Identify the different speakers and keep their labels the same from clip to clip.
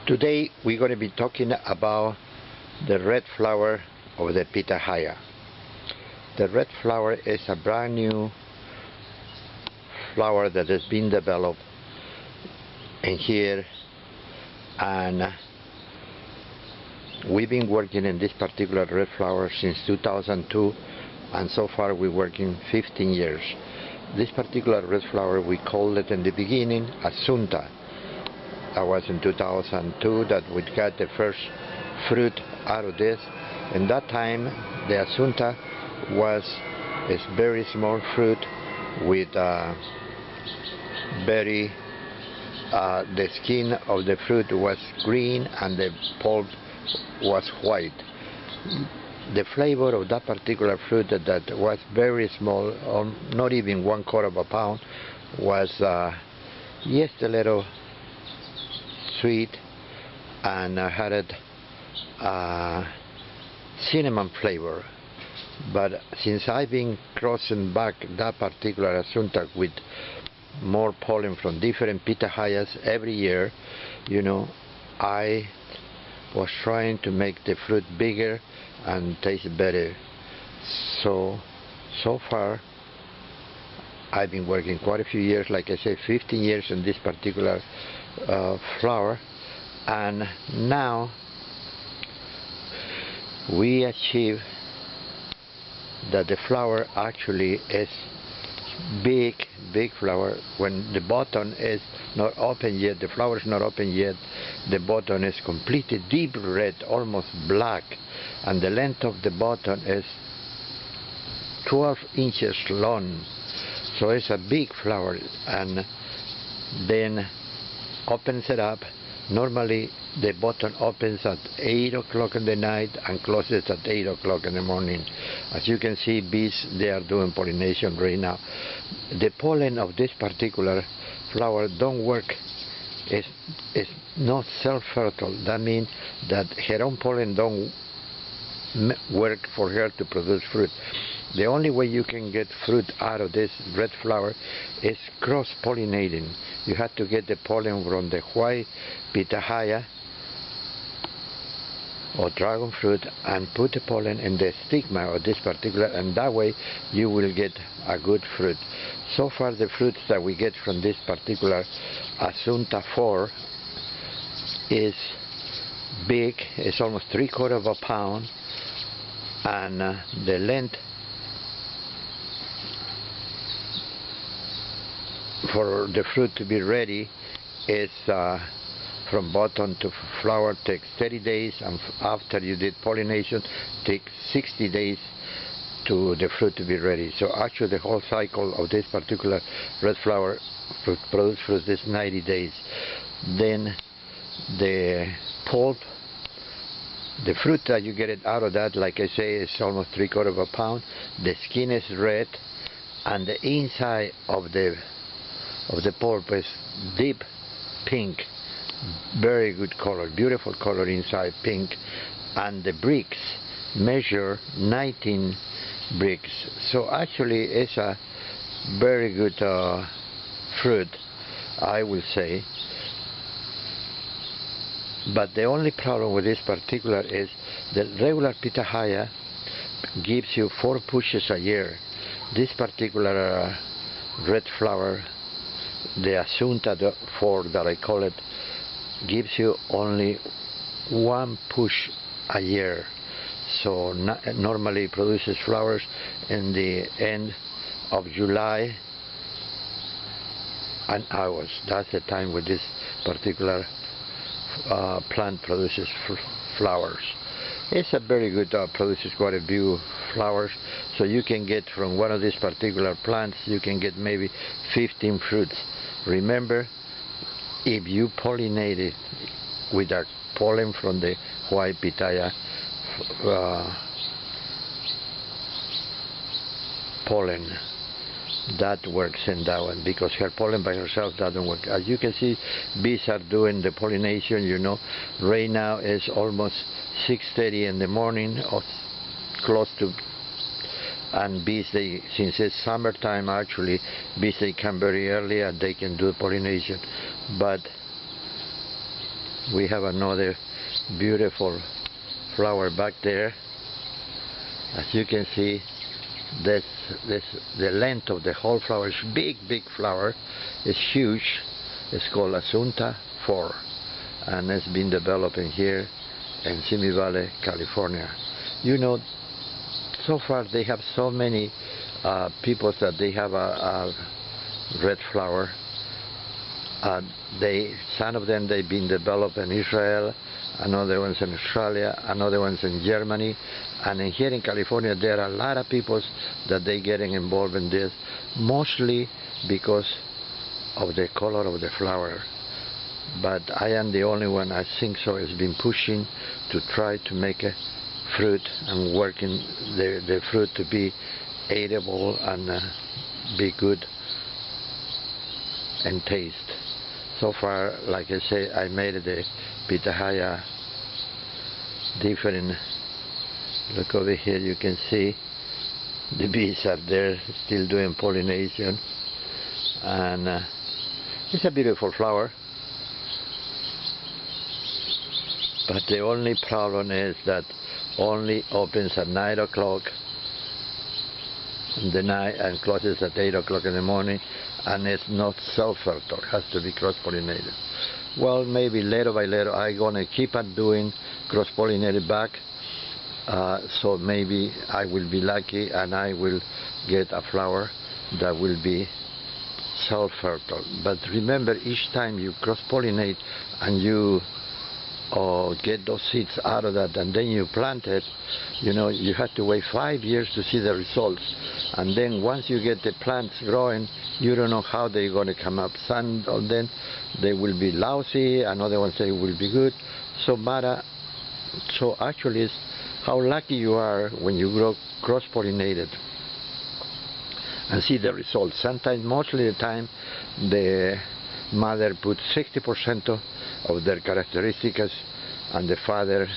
Speaker 1: Today we're going to be talking about the red flower of the Pitahaya. The red flower is a brand new flower that has been developed in here, and we've been working in this particular red flower since 2002, and so far we're working 15 years. This particular red flower, we called it in the beginning Asunta. That was in 2002 that we got the first fruit out of this. In that time the Asunta was a very small fruit with the skin of the fruit was green and the pulp was white. The flavor of that particular fruit that was very small, not even 1/4 of a pound, was just a little sweet and had a cinnamon flavor. But since I've been crossing back that particular Asunta with more pollen from different Pitahayas every year, I was trying to make the fruit bigger and taste better. So far I've been working quite a few years, like I said, 15 years in this particular flower, and now we achieve that the flower actually is big flower. When the bottom is not open yet, the flower is not open yet, the bottom is completely deep red, almost black, and the length of the bottom is 12 inches long. So it's a big flower, and then opens it up. Normally the bottom opens at 8 o'clock in the night and closes at 8 o'clock in the morning. As you can see, bees, they are doing pollination right now. The pollen of this particular flower don't work, it's not self-fertile. That means that her own pollen don't work for her to produce fruit. The only way you can get fruit out of this red flower is cross-pollinating. You have to get the pollen from the white Pitahaya or dragon fruit and put the pollen in the stigma of this particular, and that way you will get a good fruit. So far the fruits that we get from this particular Asunta 4 is big. It's almost 3/4 of a pound, and the length for the fruit to be ready is from bottom to flower takes 30 days, and after you did pollination takes 60 days to the fruit to be ready. So actually the whole cycle of this particular red flower produce fruit is 90 days. Then the pulp, the fruit that you get it out of that, like I say, is almost 3/4 of a pound. The skin is red, and the inside of the pulp is deep pink, very good color, beautiful color inside, pink, and the bricks measure 19 bricks. So actually it's a very good fruit, I will say. But the only problem with this particular is the regular Pitahaya gives you 4 pushes a year. This particular red flower, the Asunta 4 that I call it, gives you only 1 push a year. So normally it produces flowers in the end of July and August. That's the time when this particular plant produces flowers. It's a very good, produces quite a few flowers, so you can get from one of these particular plants, you can get maybe 15 fruits. Remember, if you pollinate it with a pollen from the white Pitahaya pollen, that works in that one, because her pollen by herself doesn't work. As you can see, bees are doing the pollination. Right now it's almost 6:30 in the morning, or close to, and bees, since it's summertime, actually bees, they come very early and they can do pollination. But We have another beautiful flower back there. As you can see, this the length of the whole flower is big flower. It's huge. It's called Asunta 4, and it's been developing here in Simi Valley, California. You know, so far they have so many people that they have a red flower. Some of them they've been developed in Israel, another ones in Australia, another ones in Germany, and here in California there are a lot of people that they getting involved in this, mostly because of the color of the flower. But I am the only one, I think so, has been pushing to try to make a fruit and working the fruit to be edible and be good and taste. So far, like I say, I made the Pitahaya different. Look over here, you can see the bees are there still doing pollination, and it's a beautiful flower. But the only problem is that only opens at 9 o'clock in the night and closes at 8 o'clock in the morning, and it's not self-fertile, has to be cross-pollinated. Well, maybe later by later I'm gonna keep on doing cross-pollinated back, so maybe I will be lucky and I will get a flower that will be self-fertile. But remember, each time you cross-pollinate and you get those seeds out of that and then you plant it, you know, you have to wait 5 years to see the results. And then once you get the plants growing, you don't know how they're going to come up. Some of them, they will be lousy, another ones they will be good. So actually it's how lucky you are when you grow cross-pollinated and see the results. Sometimes, mostly the time, the mother puts 60% of their characteristics and the father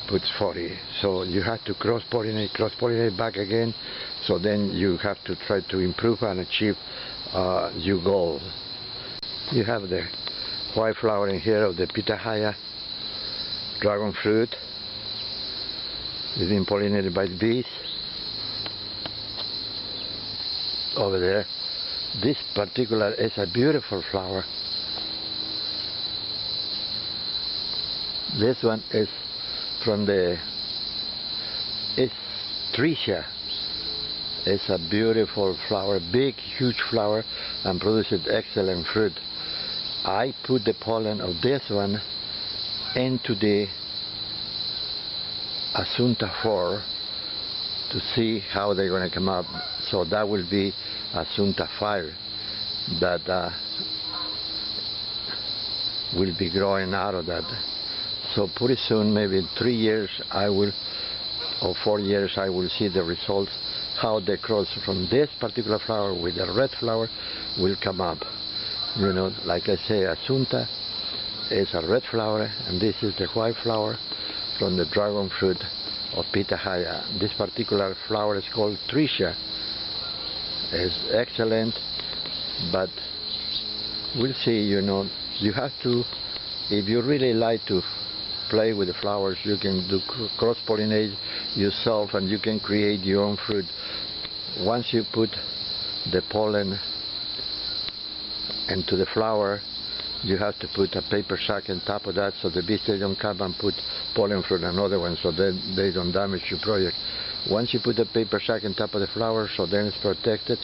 Speaker 1: puts 40. So you have to cross-pollinate back again, so then you have to try to improve and achieve your goal. You have the white flower in here of the Pitahaya dragon fruit. It's been pollinated by the bees. Over there, this particular is a beautiful flower. This one is from it's Tricia. It's a beautiful flower, big, huge flower, and produces excellent fruit. I put the pollen of this one into the Asunta 4 to see how they're going to come up. So that will be Asunta 5 that will be growing out of that. So pretty soon, maybe in 3 years, or 4 years, I will see the results, how the cross from this particular flower with the red flower will come up. You know, like I say, Asunta is a red flower, and this is the white flower from the dragon fruit of Pitahaya. This particular flower is called Tricia. It's excellent, but we'll see. You know, you have to, if you really like to play with the flowers, you can do cross-pollinate yourself and you can create your own fruit. Once you put the pollen into the flower, you have to put a paper sack on top of that so the bees don't come and put pollen from another one, so then they don't damage your project. Once you put the paper sack on top of the flower, so then it's protected.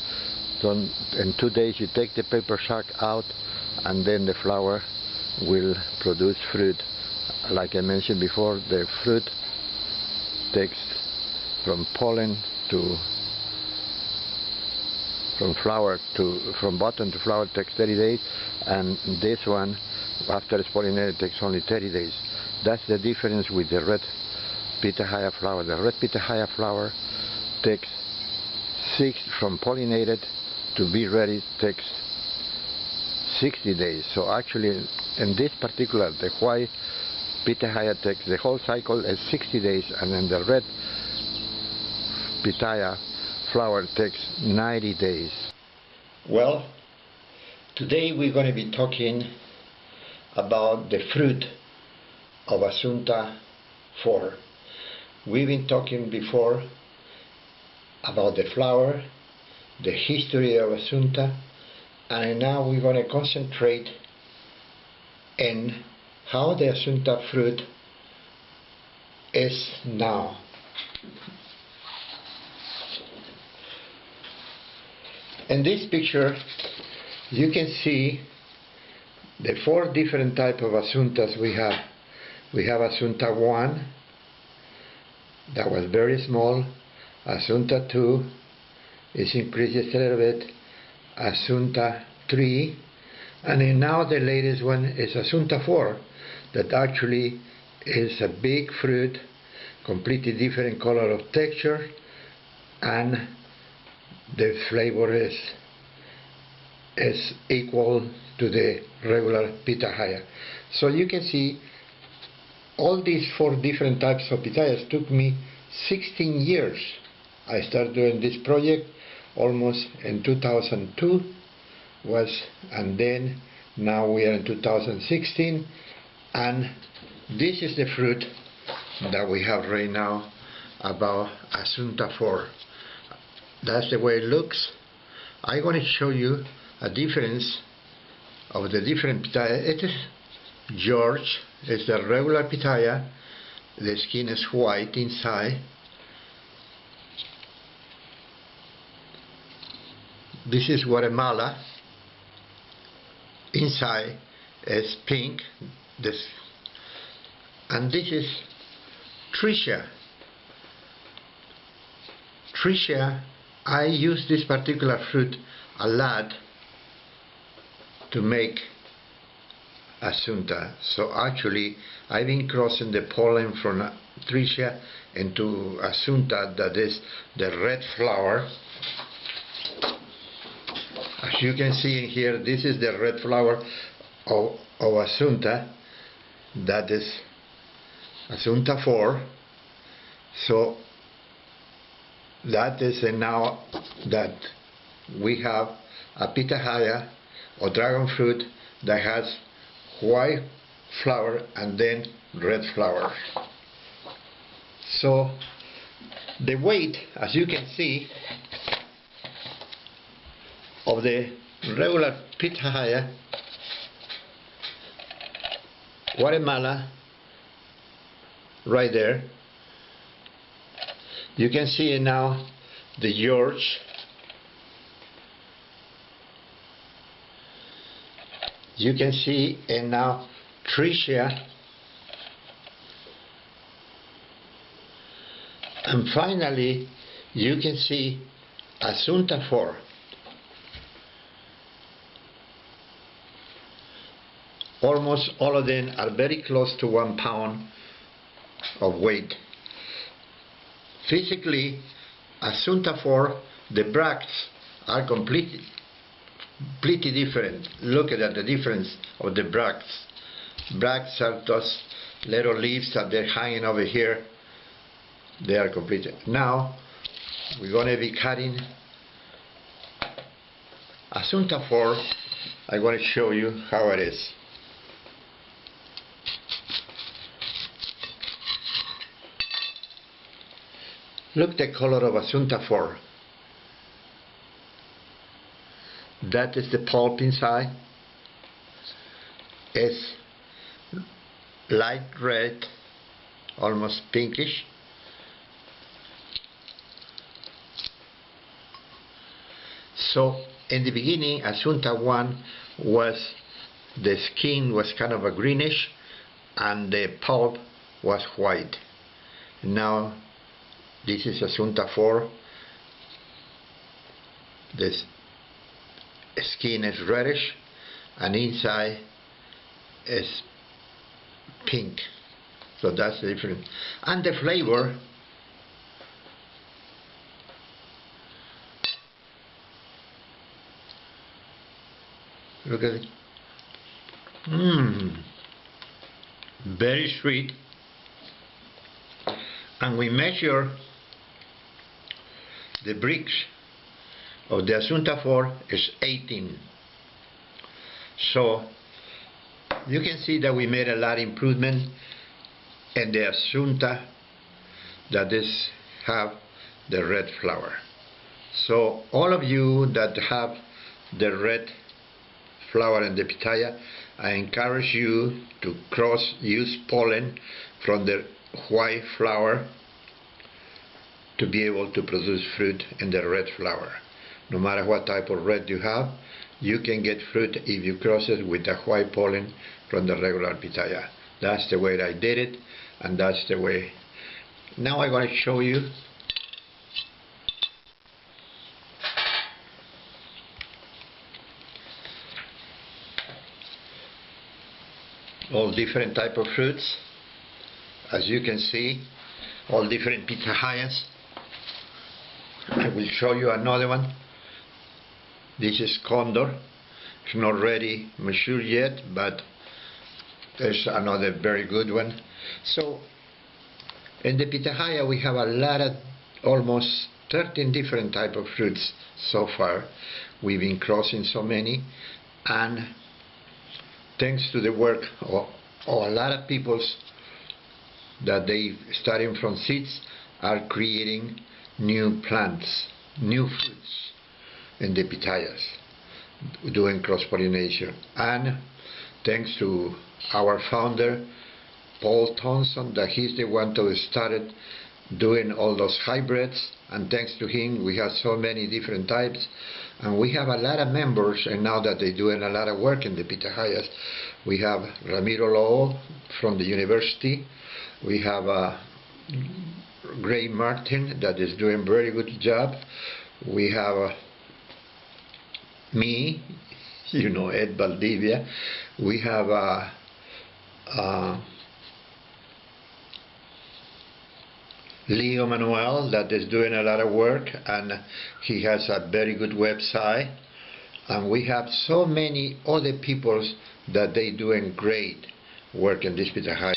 Speaker 1: So in 2 days you take the paper sack out, and then the flower will produce fruit. Like I mentioned before, the fruit takes from pollen to from bottom to flower takes 30 days, and this one, after it's pollinated, takes only 30 days. That's the difference with the red Pitahaya flower. The red Pitahaya flower takes from pollinated to be ready takes 60 days. So actually, in this particular, the white Pitahaya takes, the whole cycle is 60 days, and then the red Pitahaya flower takes 90 days. Well, today we're going to be talking about the fruit of Asunta 4. We've been talking before about the flower, the history of Asunta, and now we're going to concentrate in how the Asunta fruit is now. In this picture you can see the 4 different types of Asuntas we have. We have Asunta 1, that was very small. Asunta 2 is increased a little bit. Asunta 3, and then now the latest one is Asunta 4, that actually is a big fruit, completely different color of texture, and the flavor is equal to the regular pitahaya. So you can see all these 4 different types of pitahayas took me 16 years. I started doing this project almost in 2002 and then now we are in 2016, and this is the fruit that we have right now about Asunta 4. That's the way it looks. I'm going to show you a difference of the different pitaya. It is George, it's the regular pitaya. The skin is white inside. This is Guatemala. Inside is pink. And this is Tricia. Tricia, I use this particular fruit a lot to make Asunta. So actually I've been crossing the pollen from Tricia into Asunta, that is the red flower. As you can see in here, this is the red flower of Asunta, that is Asunta 4. So that is now that we have a pitahaya or dragon fruit that has white flower and then red flower. So the weight, as you can see, of the regular pitahaya Guatemala, right there, you can see now the George. You can see now Tricia, and finally you can see Asunta 4. Almost all of them are very close to 1 pound of weight. Physically, Asunta 4, the bracts are completely different. Look at the difference of the bracts. Bracts are those little leaves that they're hanging over here. They are completely. Now we're going to be cutting Asunta 4. I'm going to show you how it is. Look the color of Asunta 4. That is the pulp inside. It's light red, almost pinkish. So in the beginning, Asunta 1 was, the skin was kind of a greenish and the pulp was white. Now this is Asunta 4. This skin is reddish and inside is pink. So that's the difference. And the flavor, look at it. Very sweet. And we measure the bricks of the Asunta 4 is 18. So You can see that we made a lot of improvement in the Asunta that is have the red flower. So all of you that have the red flower in the pitaya, I encourage you to use pollen from the white flower to be able to produce fruit in the red flower. No matter what type of red you have, you can get fruit if you cross it with the white pollen from the regular pitaya. That's the way I did it, and that's the way. Now I'm going to show you all different type of fruits. As you can see, all different pitahayas. I will show you another one. This is condor. It's not ready mature yet, but there's another very good one. So in the pitahaya we have a lot of, almost 13 different type of fruits so far. We've been crossing so many, and thanks to the work of a lot of peoples that they starting from seeds are creating new plants, new fruits in the pitayas, doing cross-pollination. And thanks to our founder Paul Thompson, that he's the one who started doing all those hybrids, and thanks to him we have so many different types, and we have a lot of members, and now that they're doing a lot of work in the pitahayas. We have Ramiro Lowell from the university. We have Gray Martin that is doing a very good job. We have me, you know, Ed Valdivia. We have Leo Manuel that is doing a lot of work, and he has a very good website. And we have so many other people that they doing great work in this pitahaya.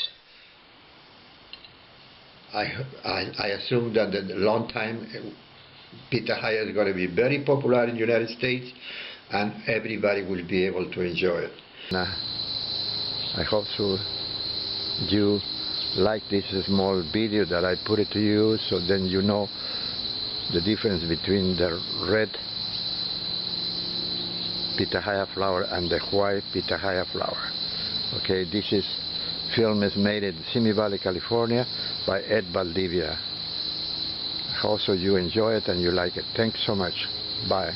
Speaker 1: I assume that in a long time pitahaya is going to be very popular in the United States, and everybody will be able to enjoy it. I hope so you like this small video that I put it to you, so then you know the difference between the red pitahaya flower and the white pitahaya flower. Okay, this film is made in Simi Valley, California by Ed Valdivia. I hope so you enjoy it and you like it. Thanks so much. Bye.